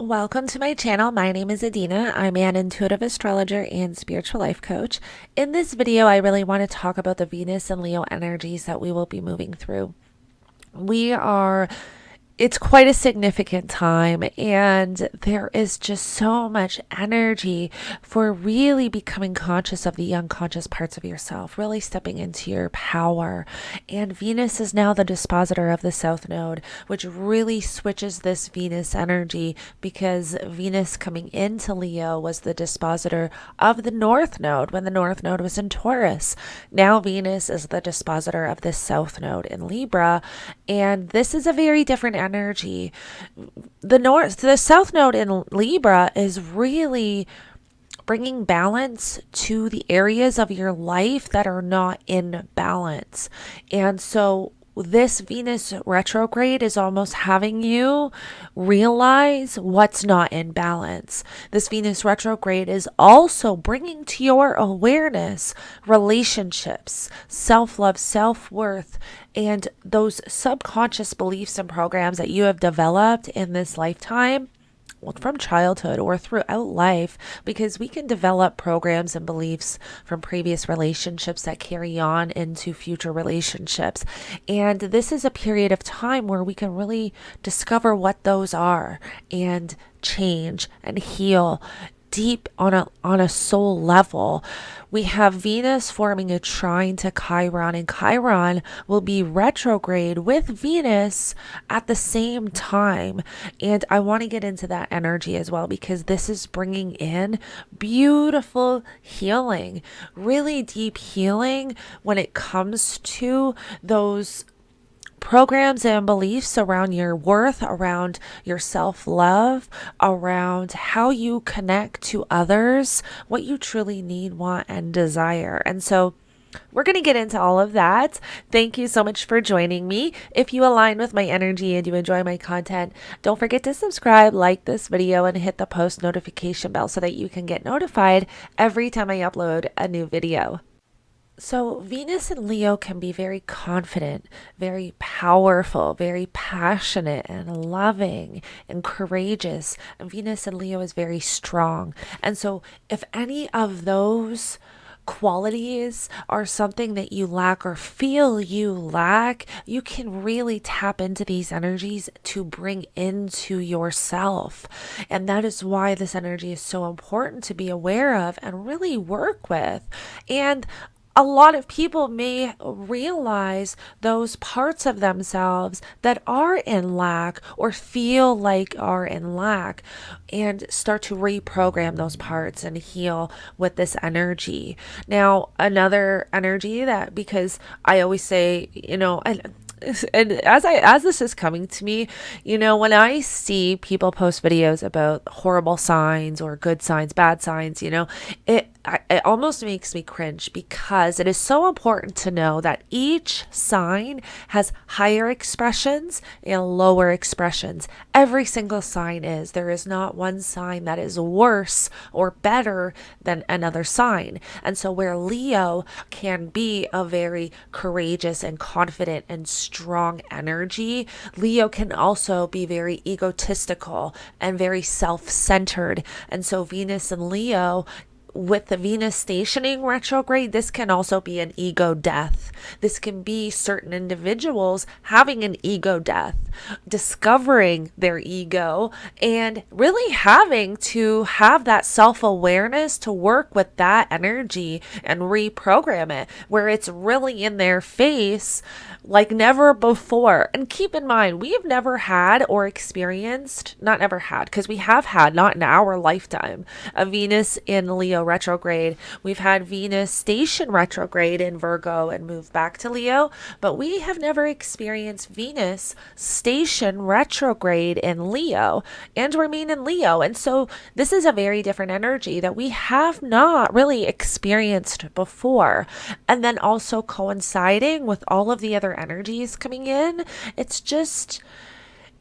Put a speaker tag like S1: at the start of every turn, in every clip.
S1: Welcome to my channel. My name is Adina. I'm an intuitive astrologer and spiritual life coach. In this video, I really want to talk about the Venus and Leo energies that we will be moving through. We are It's quite a significant time, and there is just so much energy for really becoming conscious of the unconscious parts of yourself, really stepping into your power. And Venus is now the dispositor of the South Node, which really switches this Venus energy because Venus coming into Leo was the dispositor of the North Node when the North Node was in Taurus. Now Venus is the dispositor of the South Node in Libra, and this is a very different energy. The South Node in Libra is really bringing balance to the areas of your life that are not in balance. And so this Venus retrograde is almost having you realize what's not in balance. This Venus retrograde is also bringing to your awareness relationships, self-love, self-worth, and those subconscious beliefs and programs that you have developed in this lifetime from childhood or throughout life, because we can develop programs and beliefs from previous relationships that carry on into future relationships. And this is a period of time where we can really discover what those are and change and heal deep on a soul level. We have Venus forming a trine to Chiron, and Chiron will be retrograde with Venus at the same time. And I want to get into that energy as well, because this is bringing in beautiful healing, really deep healing when it comes to those programs and beliefs around your worth, around your self-love, around how you connect to others, what you truly need, want, and desire. And so we're going to get into all of that. Thank you so much for joining me. If you align with my energy and you enjoy my content, don't forget to subscribe, like this video, and hit the post notification bell so that you can get notified every time I upload a new video. So, Venus and Leo can be very confident, very powerful, very passionate and loving and courageous. And Venus and Leo is very strong. And so, if any of those qualities are something that you lack or feel you lack, you can really tap into these energies to bring into yourself. And that is why this energy is so important to be aware of and really work with. And a lot of people may realize those parts of themselves that are in lack or feel like are in lack, and start to reprogram those parts and heal with this energy. Now, another energy that, because I always say, and as this is coming to me, when I see people post videos about horrible signs or good signs, bad signs, it almost makes me cringe, because it is so important to know that each sign has higher expressions and lower expressions. Every single sign is. There is not one sign that is worse or better than another sign. And so where Leo can be a very courageous and confident and strong energy, Leo can also be very egotistical and very self-centered. And so Venus and Leo, with the Venus stationing retrograde, this can also be an ego death. This can be certain individuals having an ego death, discovering their ego, and really having to have that self-awareness to work with that energy and reprogram it, where it's really in their face like never before. And keep in mind, we have never had or experienced, not never had, because we have had, not in our lifetime, a Venus in Leo retrograde. We've had Venus station retrograde in Virgo and move back to Leo, but we have never experienced Venus station retrograde in Leo and remain in Leo. And so this is a very different energy that we have not really experienced before. And then also coinciding with all of the other energies coming in, it's just,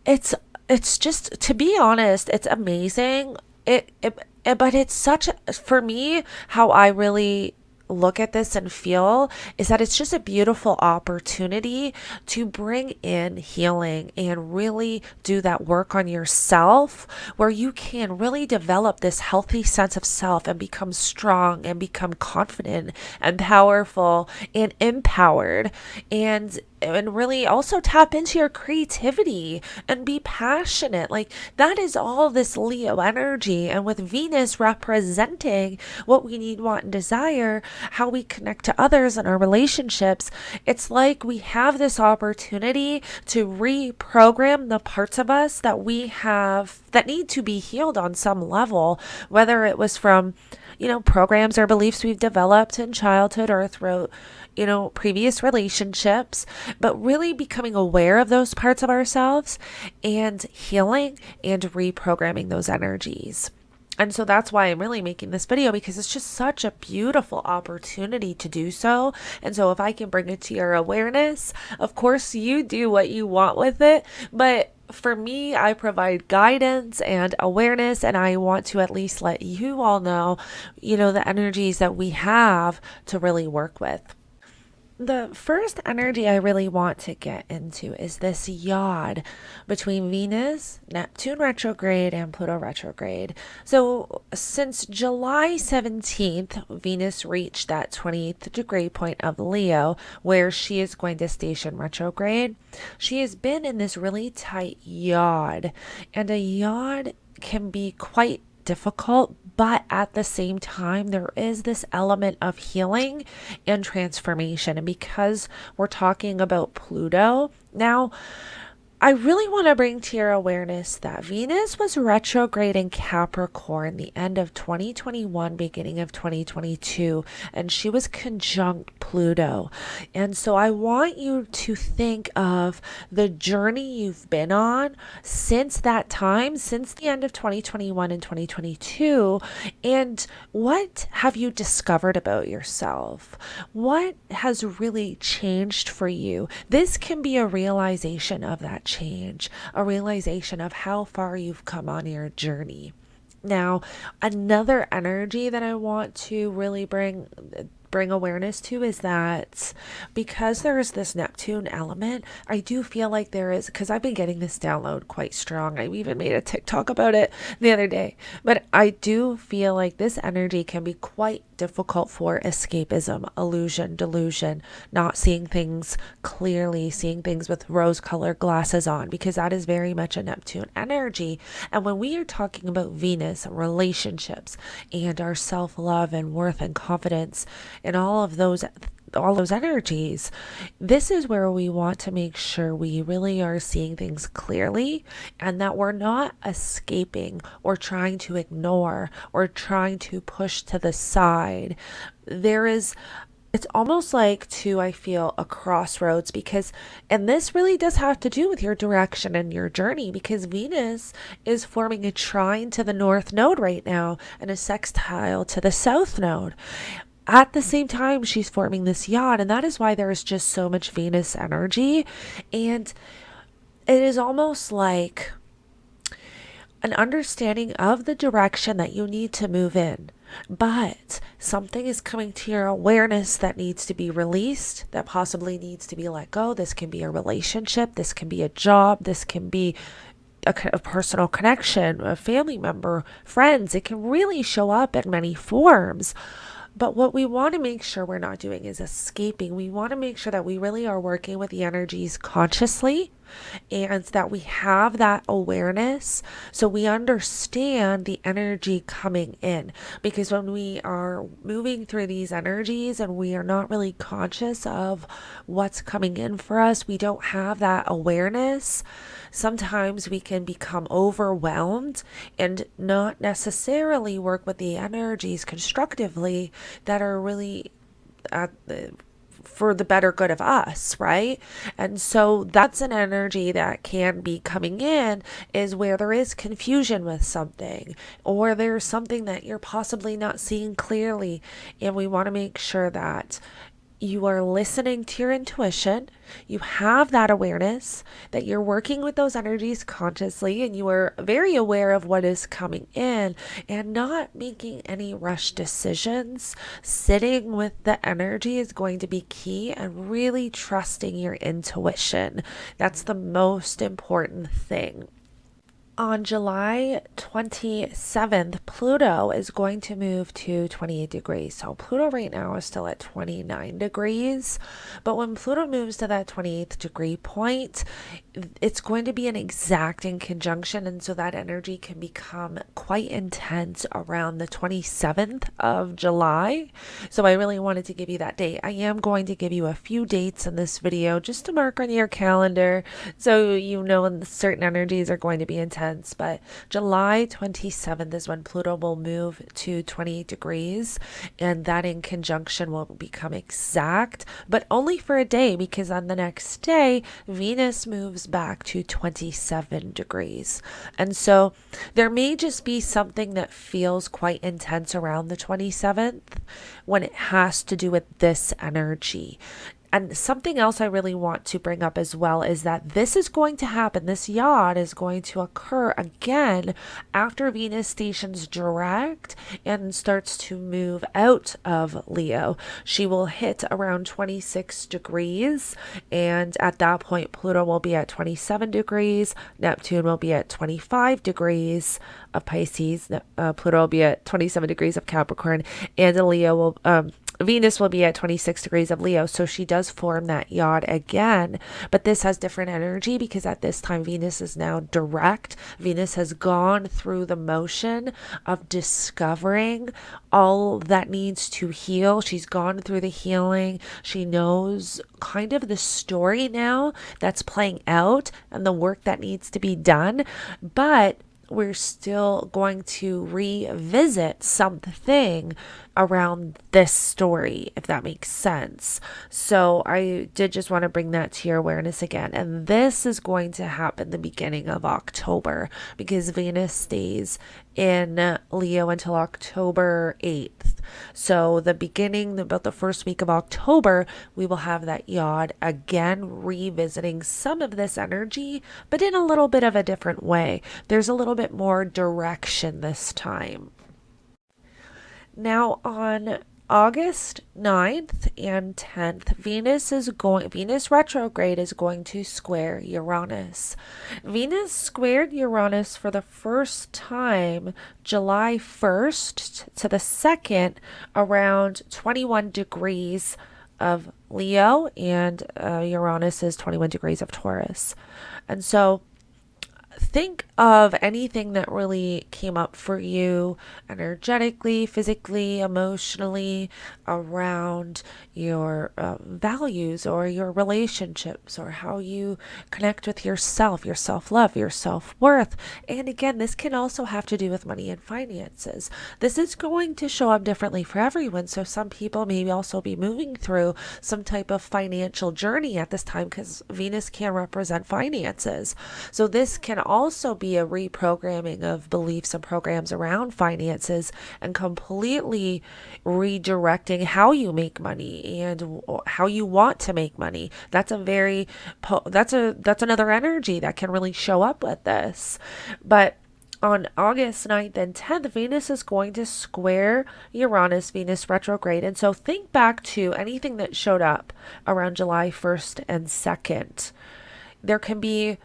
S1: to be honest, it's amazing. But it's such, for me, how I really look at this and feel is that it's just a beautiful opportunity to bring in healing and really do that work on yourself, where you can really develop this healthy sense of self and become strong and become confident and powerful and empowered, and really also tap into your creativity and be passionate. Like, that is all this Leo energy. And with Venus representing what we need, want, and desire, how we connect to others and our relationships, it's like we have this opportunity to reprogram the parts of us that we have that need to be healed on some level, whether it was from programs or beliefs we've developed in childhood or through, previous relationships, but really becoming aware of those parts of ourselves and healing and reprogramming those energies. And so that's why I'm really making this video, because it's just such a beautiful opportunity to do so. And so if I can bring it to your awareness, of course you do what you want with it. But for me, I provide guidance and awareness, and I want to at least let you all know, the energies that we have to really work with. The first energy I really want to get into is this yod between Venus, Neptune retrograde, and Pluto retrograde. So since July 17th, Venus reached that 28th degree point of Leo, where she is going to station retrograde. She has been in this really tight yod, and a yod can be quite difficult, but at the same time, there is this element of healing and transformation. And because we're talking about Pluto now, I really want to bring to your awareness that Venus was retrograde in Capricorn the end of 2021, beginning of 2022, and she was conjunct Pluto. And so I want you to think of the journey you've been on since that time, since the end of 2021 and 2022, and what have you discovered about yourself? What has really changed for you? This can be a realization of that change, a realization of how far you've come on your journey. Now, another energy that I want to really bring awareness to is that because there is this Neptune element, I do feel like there is, because I've been getting this download quite strong. I even made a TikTok about it the other day, but I do feel like this energy can be quite difficult for escapism, illusion, delusion, not seeing things clearly, seeing things with rose-colored glasses on, because that is very much a Neptune energy. And when we are talking about Venus and relationships and our self-love and worth and confidence and all those energies, this is where we want to make sure we really are seeing things clearly, and that we're not escaping or trying to ignore or trying to push to the side. It's almost like, too, I feel a crossroads, and this really does have to do with your direction and your journey, because Venus is forming a trine to the North Node right now and a sextile to the South Node. At the same time, she's forming this yod, and that is why there is just so much Venus energy. And it is almost like an understanding of the direction that you need to move in. But something is coming to your awareness that needs to be released, that possibly needs to be let go. This can be a relationship, this can be a job, this can be a personal connection, a family member, friends. It can really show up in many forms. But what we want to make sure we're not doing is escaping. We want to make sure that we really are working with the energies consciously, and that we have that awareness so we understand the energy coming in. Because when we are moving through these energies and we are not really conscious of what's coming in for us, we don't have that awareness, sometimes we can become overwhelmed and not necessarily work with the energies constructively that are really for the better good of us, right? And so that's an energy that can be coming in, is where there is confusion with something, or there's something that you're possibly not seeing clearly. And we want to make sure that You are listening to your intuition. You have that awareness that you're working with those energies consciously, and you are very aware of what is coming in and not making any rush decisions. Sitting with the energy is going to be key, and really trusting your intuition. That's the most important thing. On July 27th, Pluto is going to move to 28 degrees. So Pluto right now is still at 29 degrees. But when Pluto moves to that 28th degree point, it's going to be an exacting conjunction. And so that energy can become quite intense around the 27th of July. So I really wanted to give you that date. I am going to give you a few dates in this video just to mark on your calendar so you know when certain energies are going to be intense. But July 27th is when Pluto will move to 28 degrees, and that in conjunction will become exact, but only for a day, because on the next day, Venus moves back to 27 degrees. And so there may just be something that feels quite intense around the 27th when it has to do with this energy. And something else I really want to bring up as well is that this is going to happen. This yacht is going to occur again after Venus stations direct and starts to move out of Leo. She will hit around 26 degrees, and at that point, Pluto will be at 27 degrees, Neptune will be at 25 degrees of Pisces, Pluto will be at 27 degrees of Capricorn, and Venus will be at 26 degrees of Leo. So she does form that yacht again, but this has different energy because at this time Venus is now direct. Venus has gone through the motion of discovering all that needs to heal. She's gone through the healing. She knows kind of the story now that's playing out and the work that needs to be done, but we're still going to revisit something around this story, if that makes sense. So I did just want to bring that to your awareness again. And this is going to happen the beginning of October because Venus stays in Leo until October 8th. So about the first week of October, we will have that yacht again revisiting some of this energy, but in a little bit of a different way. There's a little bit more direction this time. Now on August 9th and 10th, Venus retrograde is going to square Uranus. Venus squared Uranus for the first time July 1st to the 2nd around 21 degrees of Leo, and Uranus is 21 degrees of Taurus. And so think of anything that really came up for you energetically, physically, emotionally around your values or your relationships or how you connect with yourself, your self-love, your self-worth. And again, this can also have to do with money and finances. This is going to show up differently for everyone. So some people may also be moving through some type of financial journey at this time because Venus can represent finances. So this can also be a reprogramming of beliefs and programs around finances and completely redirecting how you make money and how you want to make money. That's another energy that can really show up with this. But on August 9th and 10th, Venus is going to square Uranus, Venus retrograde. And so think back to anything that showed up around July 1st and 2nd. There can be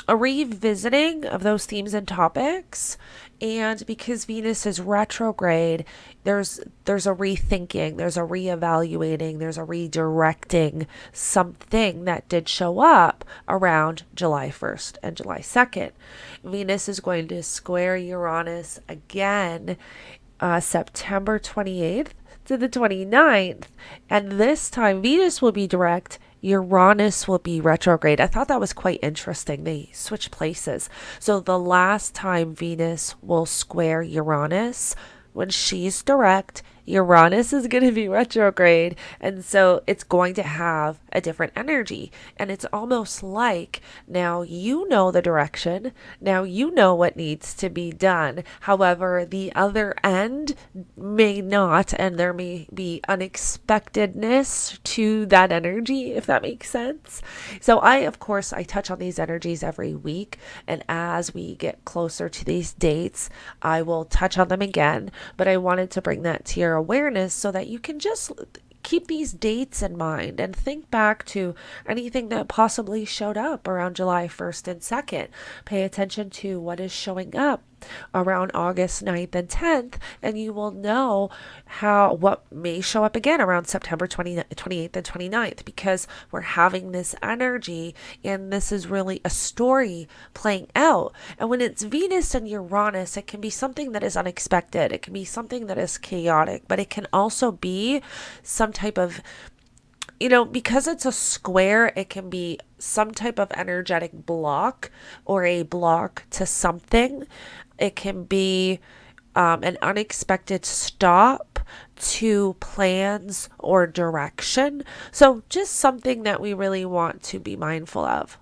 S1: a revisiting of those themes and topics, and because Venus is retrograde, there's a rethinking, there's a reevaluating, there's a redirecting something that did show up around July 1st and July 2nd. Venus is going to square Uranus again September 28th to the 29th, and this time Venus will be direct, Uranus will be retrograde. I thought that was quite interesting. They switch places. So the last time Venus will square Uranus, when she's direct, Uranus is going to be retrograde. And so it's going to have a different energy. And it's almost like now you know the direction. Now you know what needs to be done. However, the other end may not, and there may be unexpectedness to that energy, if that makes sense. So of course, I touch on these energies every week. And as we get closer to these dates, I will touch on them again. But I wanted to bring that to your awareness so that you can just keep these dates in mind and think back to anything that possibly showed up around July 1st and 2nd. Pay attention to what is showing up around August 9th and 10th, and you will know what may show up again around September 28th and 29th, because we're having this energy and this is really a story playing out. And when it's Venus and Uranus, it can be something that is unexpected. It can be something that is chaotic, but it can also be some type of, because it's a square, it can be some type of energetic block or a block to something. It can be an unexpected stop to plans or direction. So just something that we really want to be mindful of.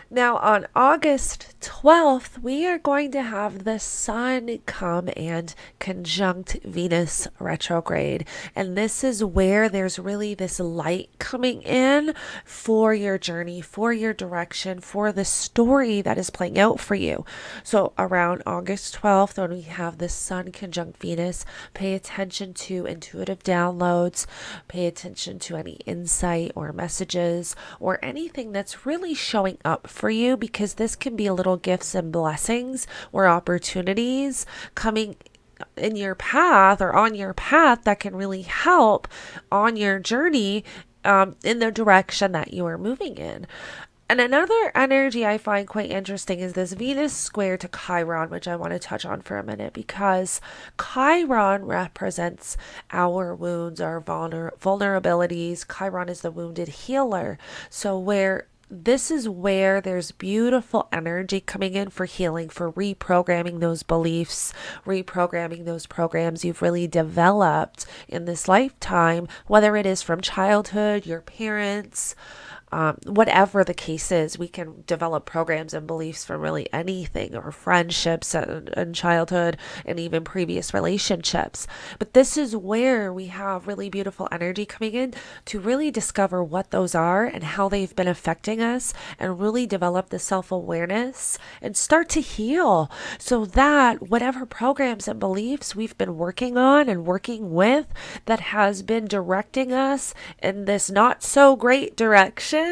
S1: Now, on August 12th, we are going to have the Sun come and conjunct Venus retrograde. And this is where there's really this light coming in for your journey, for your direction, for the story that is playing out for you. So, around August 12th, when we have the Sun conjunct Venus, pay attention to intuitive downloads, pay attention to any insight or messages or anything that's really showing up for you, because this can be little gifts and blessings or opportunities coming in your path or on your path that can really help on your journey in the direction that you are moving in. And another energy I find quite interesting is this Venus square to Chiron, which I want to touch on for a minute, because Chiron represents our wounds, our vulnerabilities. Chiron is the wounded healer. So this is where there's beautiful energy coming in for healing, for reprogramming those beliefs, reprogramming those programs you've really developed in this lifetime, whether it is from childhood, your parents, whatever the case is. We can develop programs and beliefs from really anything, or friendships and childhood and even previous relationships. But this is where we have really beautiful energy coming in to really discover what those are and how they've been affecting us, and really develop the self-awareness and start to heal, so that whatever programs and beliefs we've been working on and working with that has been directing us in this not so great direction,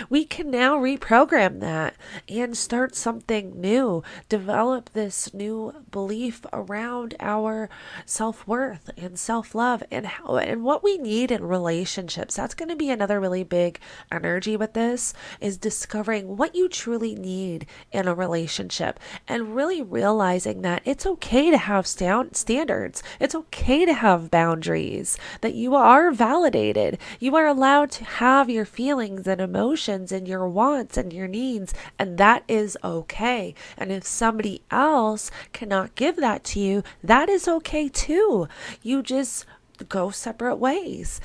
S1: we can now reprogram that and start something new, develop this new belief around our self-worth and self-love and what we need in relationships. That's going to be another really big energy with this, is discovering what you truly need in a relationship, and really realizing that it's okay to have standards. It's okay to have boundaries, that you are validated. You are allowed to have your feelings and emotions and your wants and your needs, and that is okay. And if somebody else cannot give that to you, that is okay too. You just go separate ways.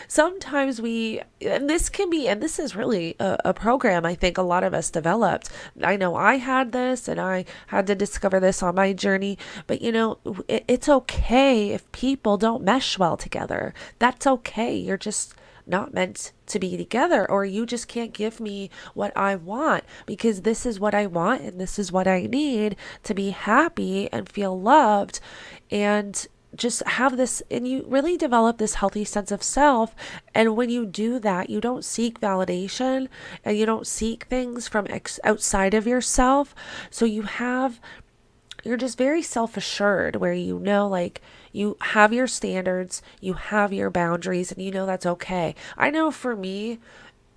S1: Sometimes and this is really a program I think a lot of us developed. I know I had this, and I had to discover this on my journey, but it's okay if people don't mesh well together. That's okay. You're just not meant to be together, or you just can't give me what I want, because this is what I want and this is what I need to be happy and feel loved, and just have this, and you really develop this healthy sense of self. And when you do that, you don't seek validation and you don't seek things from outside of yourself. So you're just very self-assured, where like you have your standards, you have your boundaries, and that's okay. I know for me,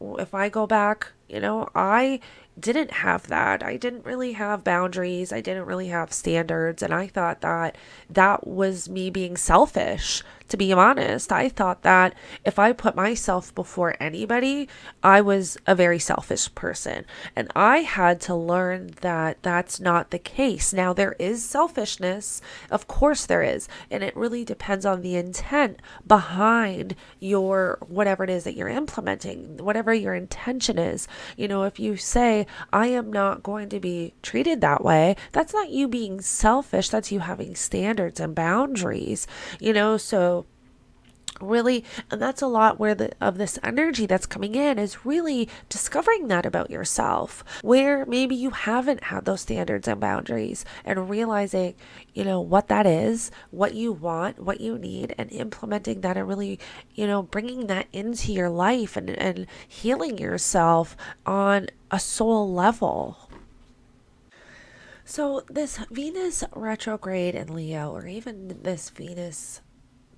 S1: if I go back, I didn't have that. I didn't really have boundaries. I didn't really have standards. And I thought that was me being selfish, To be honest, I thought that if I put myself before anybody, I was a very selfish person. And I had to learn that that's not the case. Now, there is selfishness. Of course, there is. And it really depends on the intent behind your whatever it is that you're implementing, whatever your intention is. If you say, I am not going to be treated that way, that's not you being selfish. That's you having standards and boundaries, so really, and that's a lot where of this energy that's coming in is really discovering that about yourself, where maybe you haven't had those standards and boundaries, and realizing what that is, what you want, what you need, and implementing that, and really bringing that into your life, and healing yourself on a soul level. So this Venus retrograde in Leo, or even this Venus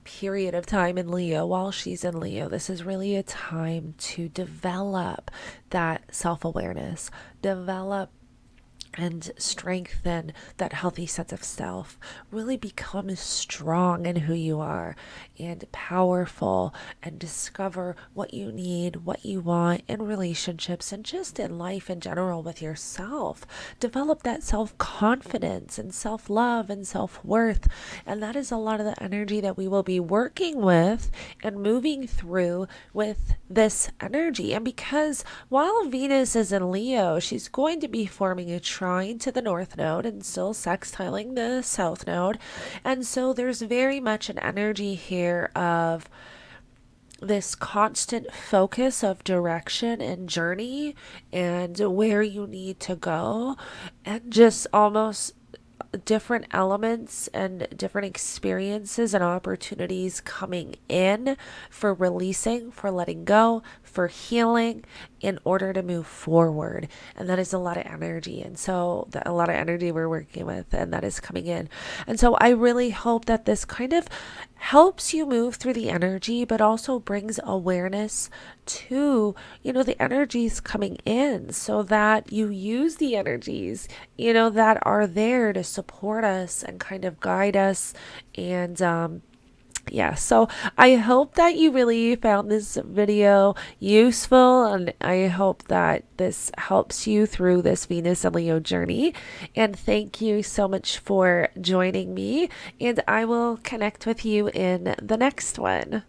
S1: period of time in Leo, while she's in Leo, this is really a time to develop that self-awareness, develop and strengthen that healthy sense of self. Really become strong in who you are and powerful, and discover what you need, what you want in relationships, and just in life in general with yourself. Develop that self confidence and self love and self worth. And that is a lot of the energy that we will be working with and moving through with this energy. And because while Venus is in Leo, she's going to be forming a trine to the North Node and still sextiling the South Node. And so there's very much an energy here of this constant focus of direction and journey and where you need to go, and just almost different elements and different experiences and opportunities coming in for releasing, for letting go, for healing in order to move forward. And that is a lot of energy. And so a lot of energy we're working with, and that is coming in. And so I really hope that this kind of helps you move through the energy, but also brings awareness to, the energies coming in, so that you use the energies, that are there to support us and kind of guide us. And, yeah, so I hope that you really found this video useful, and I hope that this helps you through this Venus and Leo journey. And thank you so much for joining me, and I will connect with you in the next one.